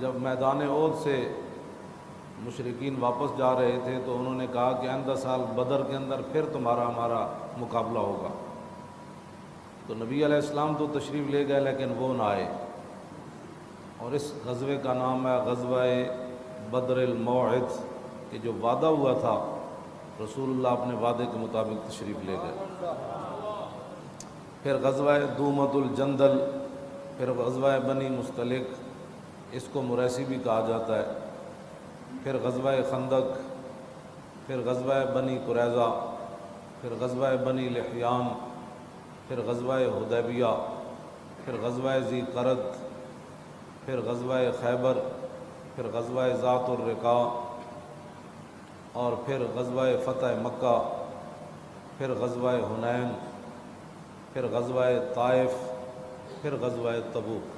جب میدان احد سے مشرکین واپس جا رہے تھے تو انہوں نے کہا کہ آئندہ سال بدر کے اندر پھر تمہارا ہمارا مقابلہ ہوگا، تو نبی علیہ السلام تو تشریف لے گئے لیکن وہ نہ آئے، اور اس غزوے کا نام ہے غزوہ بدر الموعد، کہ جو وعدہ ہوا تھا رسول اللہ اپنے وعدے کے مطابق تشریف لے گئے۔ پھر غزوہ دومۃ الجندل، پھر غزوہ بنی مستلق، اس کو مریسی بھی کہا جاتا ہے، پھر غزوہ خندق، پھر غزوہ بنی قریظہ، پھر غزوہ بنی لحیان، پھر غزوہ حدیبیہ، پھر غزوہ ذی قرد، پھر غزوہ خیبر، پھر غزوہ ذات الرقاع، اور پھر غزوہ فتح مکہ، پھر غزوہ حنین، پھر غزوہ طائف، پھر غزوہ تبوک۔